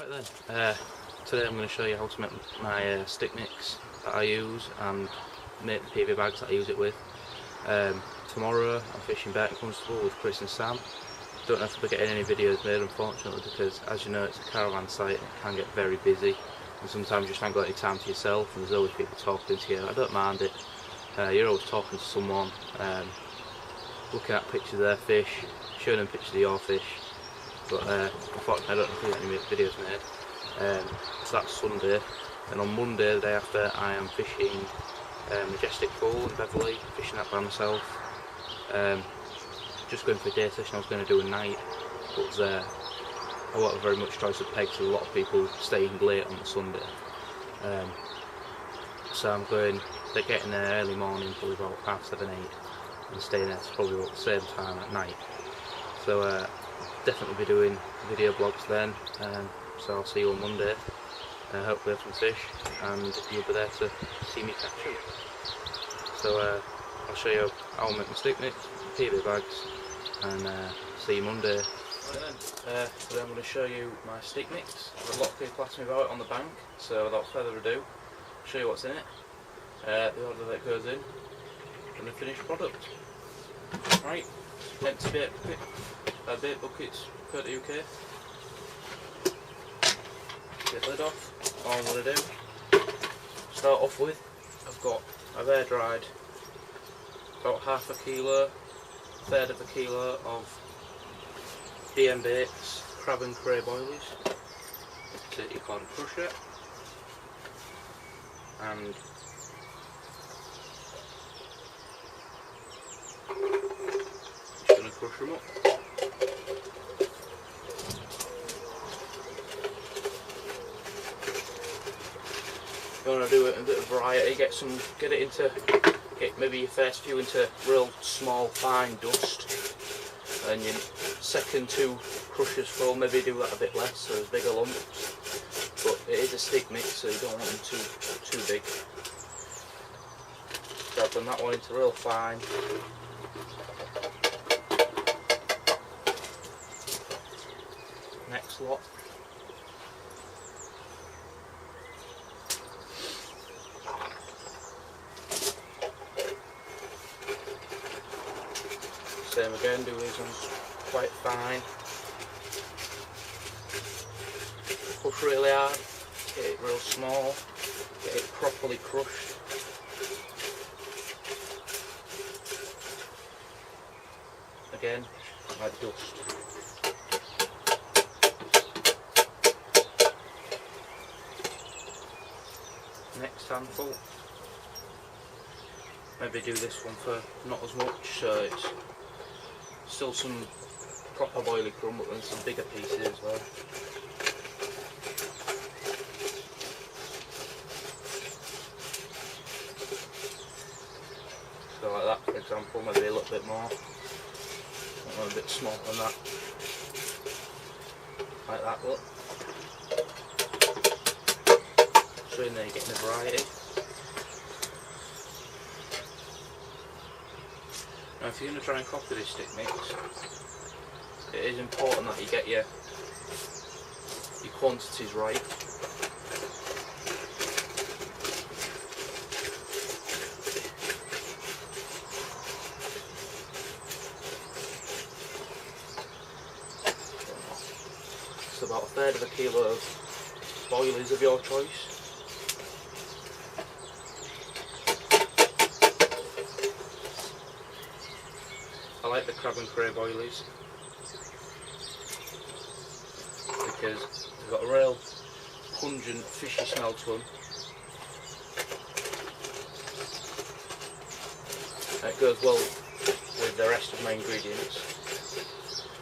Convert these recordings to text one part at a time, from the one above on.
Right then, today I'm going to show you how to make my stick mix that I use and make the PV bags that I use it with. Tomorrow I'm fishing Burton Constable with Chris and Sam. Don't know if I'll be getting any videos made, unfortunately, because as you know it's a caravan site and it can get very busy and sometimes you just haven't got any time to yourself and there's always people talking to you. I don't mind it, you're always talking to someone, looking at pictures of their fish, showing them pictures of your fish. But unfortunately I don't know if there's any videos made. So that's Sunday, and on Monday, the day after, I am fishing Majestic Pool in Beverley, fishing that by myself. Just going for a day session. I was going to do a night, but there's a lot of very much choice of pegs, so a lot of people staying late on the Sunday. So I'm getting there early morning, probably about 7:30, 8, and staying there probably about the same time at night. So definitely be doing video blogs then, so I'll see you on Monday. Hopefully have some fish and you'll be there to see me catch them. So I'll show you how I make my stick mix, PV bags, and see you Monday. Right then, today I'm going to show you my stick mix. A lot of people ask me about it on the bank, so without further ado, I'll show you what's in it, the order that goes in, and the finished product. Right, empty bait buckets, per the UK. Get lid off. All I'm going to do, start off with, I've air dried about half a kilo, third of a kilo of DM baits, crab and cray boilies, so you can't crush it, and just going to crush them up. You want to do it in a bit of variety, get maybe your first few into real small fine dust, and your second 2 crushers full, maybe do that a bit less so there's bigger lumps, but it is a stick mix so you don't want them too big. So I've done that one into real fine. Next lot. Same again, do these ones quite fine. Push really hard, get it real small, get it properly crushed. Again, like dust. Next handful. Maybe do this one for not as much, so it's still some proper boilie crumb, but then some bigger pieces as well. So like that, for example, maybe a little bit more, a bit smaller than that. Like that, look. So in there you're getting a variety. Now if you're going to try and copy this stick mix, it is important that you get your quantities right. So about 1/3 of a kilo of boilies of your choice. I like the crab and cray boilies because they've got a real pungent fishy smell to them. It goes well with the rest of my ingredients.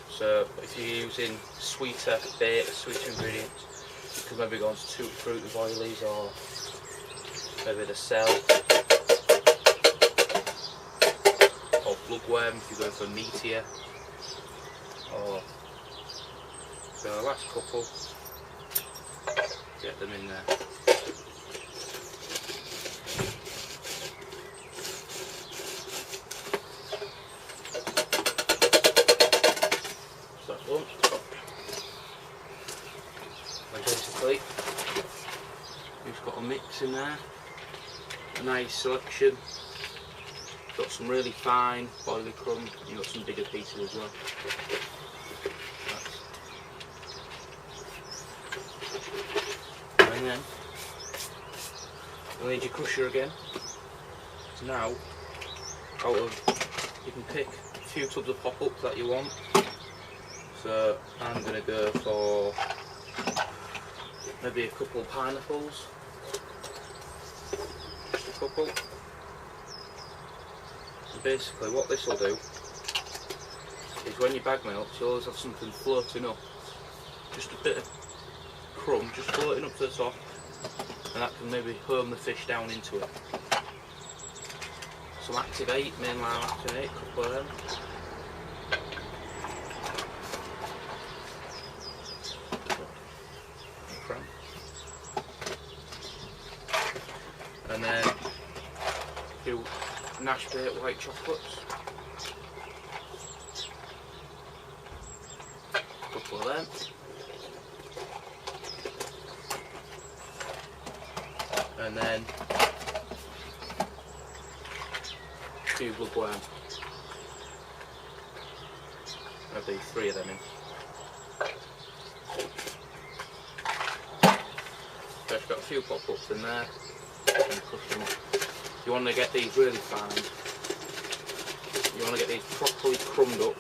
So if you're using sweeter bait, sweeter ingredients, you could maybe go on to fruit boilies or maybe the cell. Bloodworm if you're going for meatier, or so the last couple, get them in there. So that's one. basically you've got a mix in there, a nice selection. Got some really fine boilie crumb, you've got some bigger pieces as well. And then you'll need your crusher again. So now, you can pick a few tubs of pop-ups that you want. So I'm going to go for maybe a couple of pineapples. Just a couple. And basically what this will do is when you bag milk, you'll always have something floating up. Just a bit of crumb just floating up to the top, and that can maybe home the fish down into it. Some Activate, mainline Activate, a couple of them. And then a few Nash Bait white chocolates. A couple of them. And then a few bloodworm. Maybe 3 of them in. So I've got a few pop-ups in there. And crush them up. You want to get these really fine. You want to get these properly crumbed up.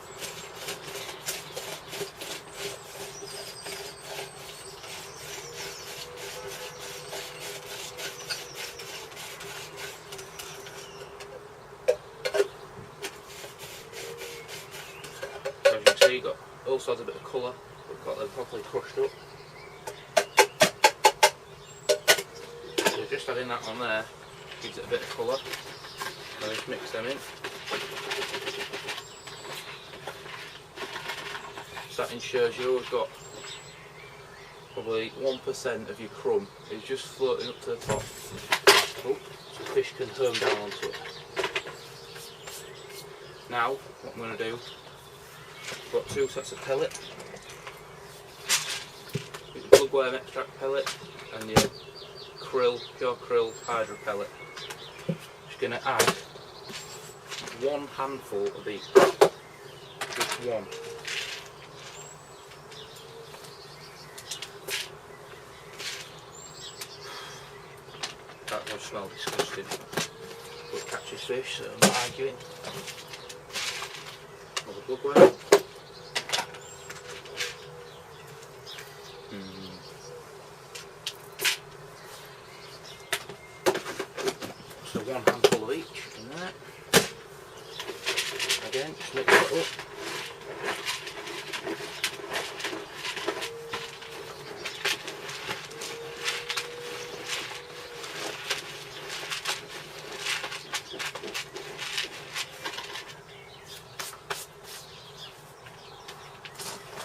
As you can see, you've got also has a bit of colour, but got them properly crushed up. So just adding that on there gives it a bit of colour. So just mix them in. So that ensures you've always got probably 1% of your crumb is just floating up to the top. Oh, so the fish can home down onto it. Now, what I'm going to do, I've got 2 sets of pellet. Your bloodworm extract pellet and your pure krill hydro pellet. Just going to add 1 handful of each. Just one. That would smell disgusting, but it catches fish, so I'm not arguing. Another bloodworm. So 1 handful of each in there. Again, just mix it up.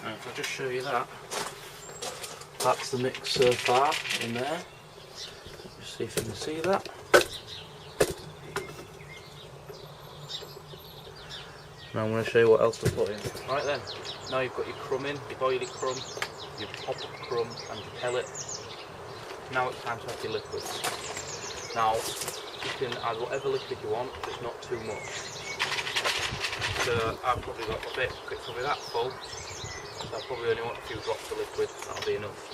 Now if I just show you that, that's the mix so far in there. Just see if you can see that. Now I'm going to show you what else to put in. Right then, now you've got your crumb in, your boilie crumb, your pop-up crumb and your pellet. Now it's time to add your liquids. Now you can add whatever liquid you want, just not too much. So I've probably got a bit, it's probably that full, so I probably only want a few drops of liquid, that'll be enough.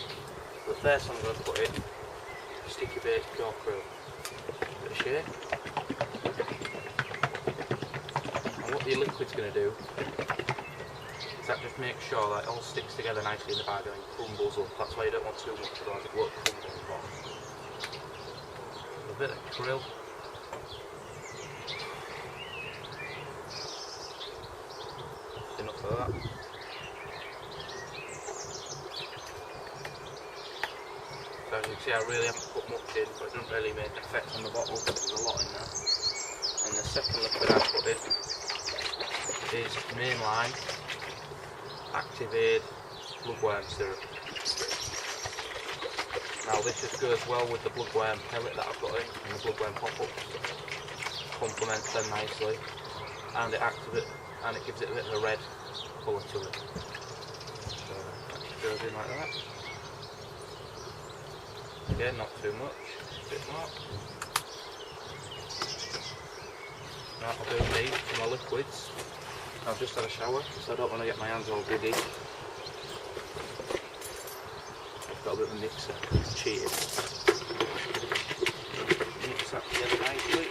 So the first I'm going to put in, sticky bait pure krill. Bit of shake. What the liquid's going to do is that just makes sure that it all sticks together nicely in the bag and then crumbles up. That's why you don't want too much, otherwise it won't crumble in the bottom. A bit of krill. Enough of that. So as you can see, I really haven't put much in, but it doesn't really make an effect on the bottle because there's a lot in there. And the second liquid I put in is mainline Activate bloodworm syrup. Now this just goes well with the bloodworm pellet that I've got in and the bloodworm pop-ups. Complements them nicely, and it gives it a bit of a red colour to it. So that just goes in like that. Again, not too much, a bit more. That'll do me for my liquids. I've just had a shower, so I don't want to get my hands all giddy. I've got a bit of a mixer, it's cheating. Mix that together nicely.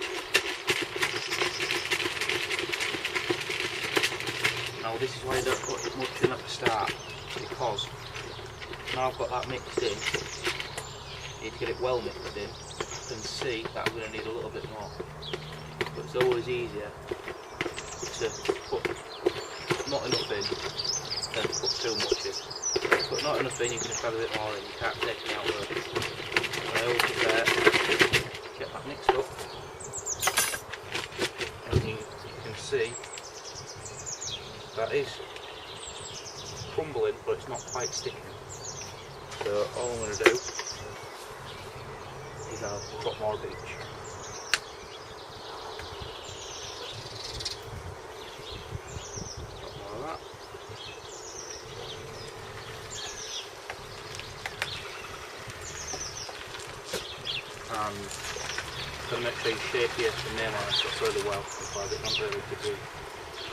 Now this is why I don't put much in at the start, because now I've got that mixed in, I need to get it well mixed in. I can see that I'm going to need a little bit more. But it's always easier to put not enough in than to put too much in. Put not enough in, you can just add a bit more in, you can't take me out of it. I always prefer to get that mixed up, and you can see that is crumbling, but it's not quite sticking. So all I'm going to do is I'll put more of each. Put more of that. And got to make sure you shape your nail on it really well, otherwise it won't really give you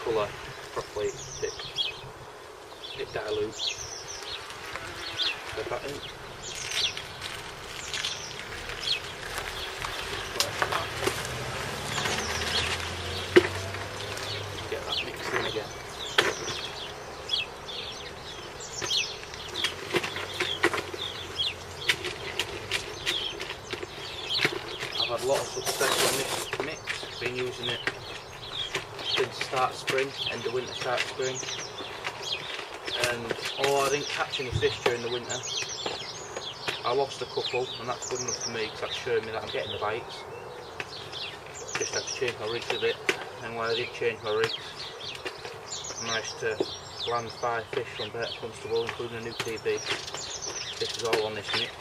colour properly. It's a bit dilute. Put that in. Get that mixed in again. I've had a lot of success on this mix. Been using it since start spring, end of winter, start spring. And I didn't catch any fish during the winter. I lost a couple, and that's good enough for me because that's showing me that I'm getting the bites. Just had to change my rigs a bit, and when I did change my rigs, I managed to land 5 fish from Better Constable, including a new TB. This is all on this mix.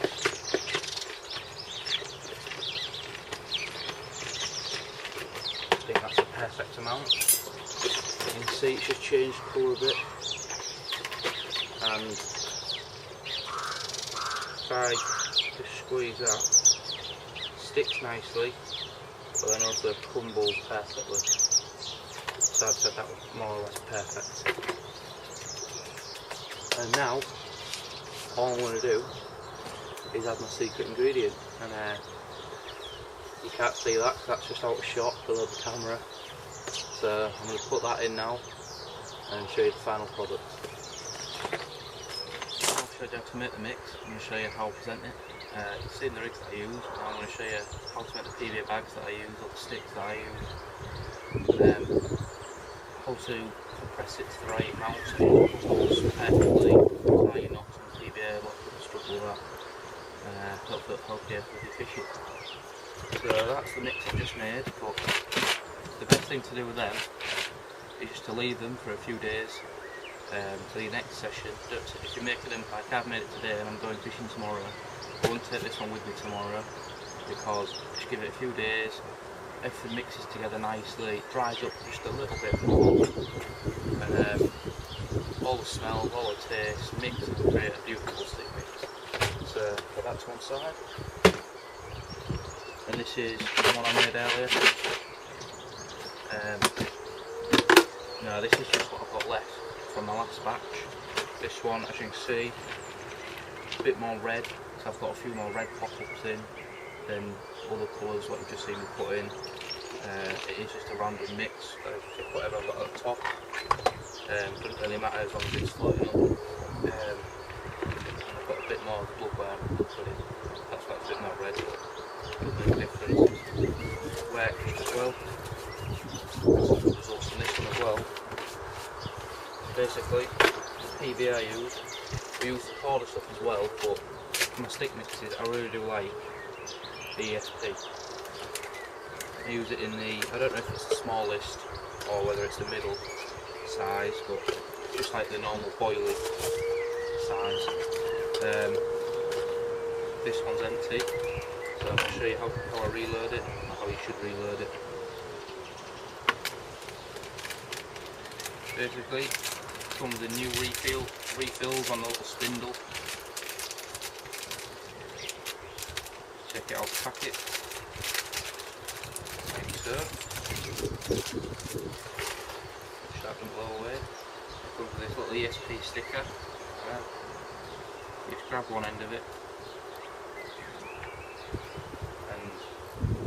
I think that's a perfect amount. You can see it's just changed colour a bit. And if I just squeeze that, sticks nicely, but then also crumbles perfectly. So I'd say that was more or less perfect. And now, all I'm going to do is add my secret ingredient. And you can't see that because that's just out of shot below the camera. So I'm going to put that in now and show you the final product. I'll show you how to make the mix. I'm going to show you how I present it. You've seen the rigs that I use. Now I'm going to show you how to make the PVA bags that I use, or the sticks that I use. How to compress it to the right amount so it holds perfectly. Tie your knots on PVA, a lot of people struggle with that. Hopefully it'll help you with your fishing. So that's the mix I've just made, but the best thing to do with them is just to leave them for a few days till your next session. If you're making them, like I've made it today and I'm going fishing tomorrow, I won't take this one with me tomorrow because just give it a few days, everything mixes together nicely, it dries up just a little bit more, and all the smell, all the taste, mix and create a beautiful stick mix. So put that to one side. And this is the one I made earlier. No, this is just what I've got left from my last batch. This one, as you can see, a bit more red, so I've got a few more red pop-ups in than other colours what you've just seen me put in. It is just a random mix, whatever I've got at the top. Doesn't really matter as long as it's floating up. And I've got a bit more of the blood where I'm putting. That's why it's a bit more red. Doesn't make a difference. Works as well. Results in this one as well. Basically, the PVA I use, we use the powder stuff as well, but for my stick mixes I really do like the ESP. I use it in the, I don't know if it's the smallest or whether it's the middle size, but just like the normal boilie size. This one's empty, so I'm going to show you how I reload it, or how you should reload it. Basically, it comes with new refills on the little spindle. take it out the packet, like so. Push that don't blow away. It comes with this little ESP sticker. Yeah. You just grab one end of it, and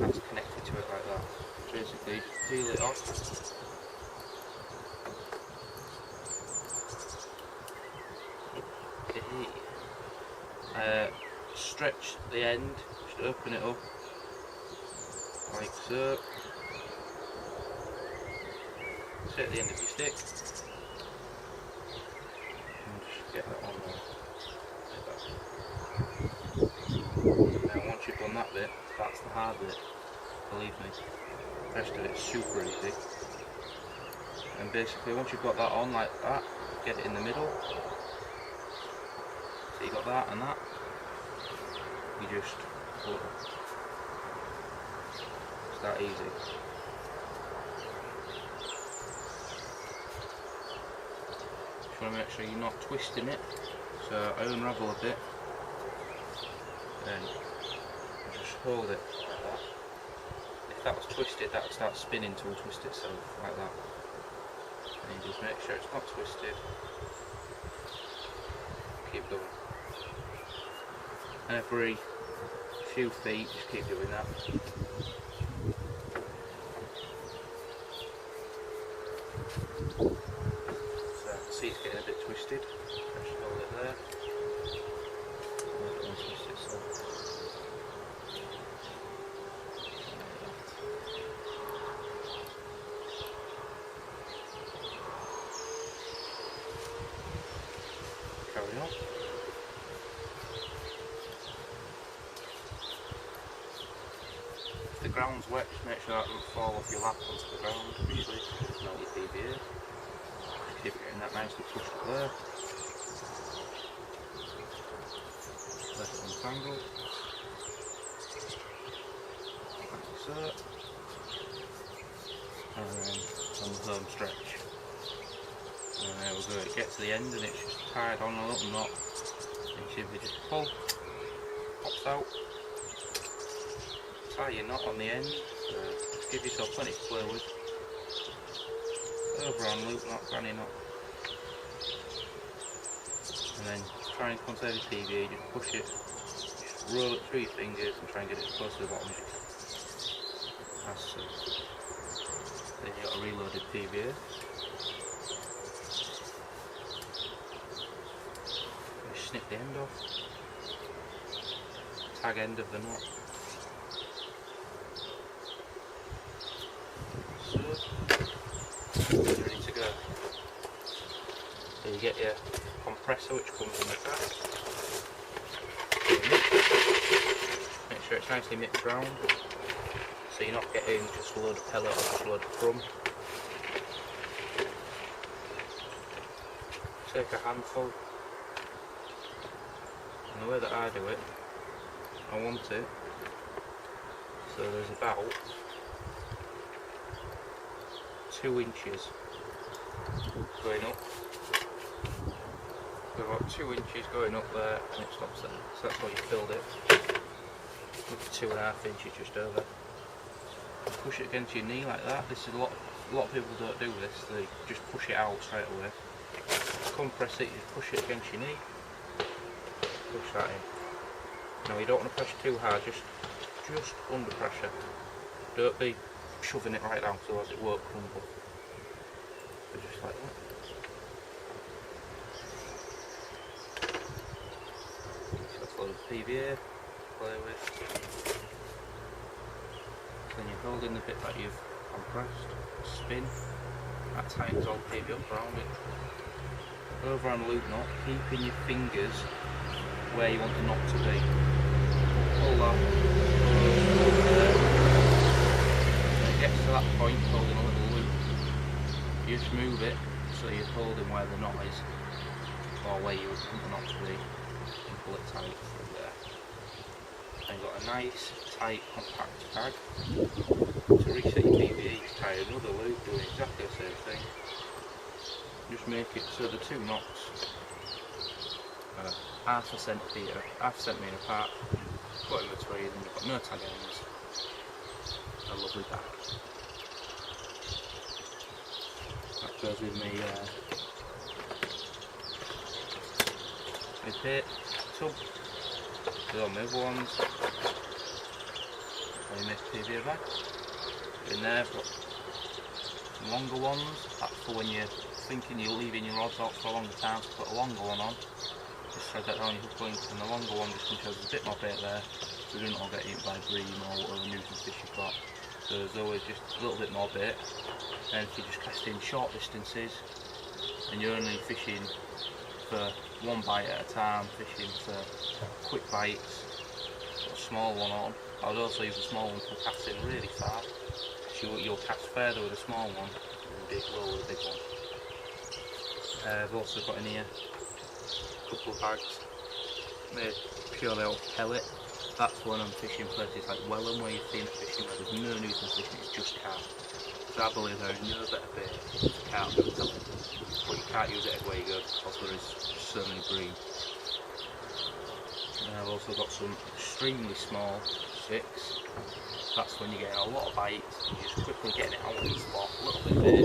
that's connected to it like that. So basically, just peel it off. Stretch the end, just open it up like so. Take the end of your stick and just get that on there like that. Now once you've done that bit, that's the hard bit, believe me. The rest of it's super easy. And basically once you've got that on like that, get it in the middle. So you got that and that. You just pull it up. It's that easy. Just want to make sure you're not twisting it. So I unravel a bit, then just hold it like that. If that was twisted, that would start spinning to untwist itself like that. And you just make sure it's not twisted. Keep going. Every few feet, just keep doing that. So see it's getting a bit twisted. Just hold it there. Untwist itself. Carry on. If the ground's wet, just make sure that doesn't fall off your lap onto the ground, obviously, because it's not your PVA. Just keep getting that nicely pushed up there. Let it untangle. Like so. And then on the home stretch. And there we go, it gets to the end and it's just tied on a little knot. And you simply just pull, pops out. Tie your knot on the end, just give yourself plenty to play with. Over on loop knot, granny knot. And then try and conserve your PVA, just push it, just roll it through your fingers and try and get it as close to the bottom as you can. That's so. Then you've got a reloaded PVA. Just snip the end off. Tag end of the knot. Ready to go. So you get your compressor which comes in the pack. Make sure it's nicely mixed round so you're not getting just a load of pellet or just a load of crumb. Take a handful, and the way that I do it, I want it so there's about 2 inches going up. So about 2 inches going up there and it stops there. So that's why you filled it. Up to 2.5 inches just over. Push it against your knee like that. This is a lot of people don't do this. They just push it out straight away. Compress it, you just push it against your knee. Push that in. Now you don't want to press too hard, just under pressure. Don't be shoving it right down so as it won't crumble. So just like that. So that's a load of PVA to play with. Then you're holding the bit that you've compressed, spin, that tightens all the PVA up around it. Over on the loop knot, keeping your fingers where you want the knot to be. Pull that over there. When it gets to that point, holding a little loop, you just move it so you're holding where the knot is, or where you would want the knot to be, and pull it tight from there. And you've got a nice, tight, compact tag. To reset your PVA, you tie another loop doing exactly the same thing. Just make it so the two knots are half a centimetre apart, put in between, and you've got no tag ends. A lovely bag. That goes with me bait tub. There's all my other ones. I make a PVA bag. In there, I've got some longer ones. That's for when you're thinking you're leaving your rods out for a longer time, so put a longer one on. Just thread that down your hook link, and the longer one just ensures there's a bit more bait there, so you don't all get eaten by bream or whatever nuisance fish you've got. So there's always just a little bit more bait. And if you just cast in short distances, and you're only fishing for one bite at a time, fishing for quick bites, put a small one on. I would also use a small one for casting really far. So you'll cast further with a small one and dig lower with a big one. I've also got in here a couple of bags made purely out of pellet. That's when I'm fishing places like Welland, where you've seen fishing where there's no nuisance fishing, it's just carp. So I believe there is no better bait for carp than pellet. But you can't use it everywhere you go because there is so many bream. And I've also got some extremely small sticks. That's when you're getting a lot of bites and you're just quickly getting it out of the spot, a little bit of bait.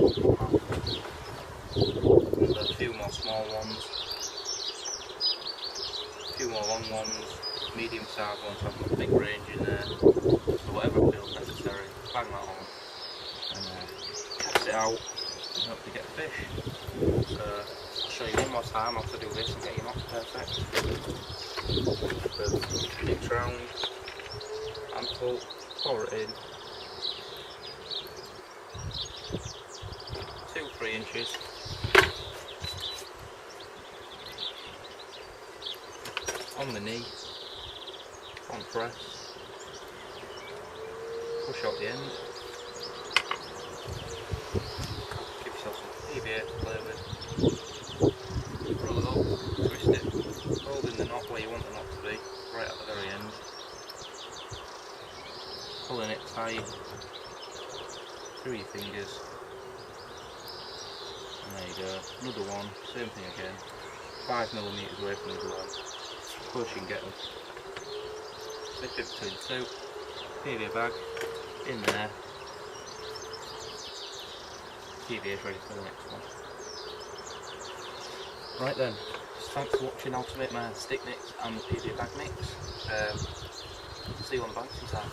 And then a few more small ones, a few more long ones, medium sized ones, so I've got a big range in there. So whatever feels necessary, bang that on and cast it out and hope to get a fish. So I'll show you one more time how to do this and get your knot perfect. Mix round, handful, pour it in, 2-3 inches. On the knee, on press, push out the end, give yourself some PVA to play with, roll it up, twist it, hold in the knot where you want the knot to be, right at the very end, pulling it tight through your fingers, and there you go, another one, same thing again, 5mm away from the other one. Push and get them. Slip it between two, PVA bag in there. PVA is ready for the next one. Right then, thanks for watching how to make my stick mix and PVA bag mix. See you on the bank sometime.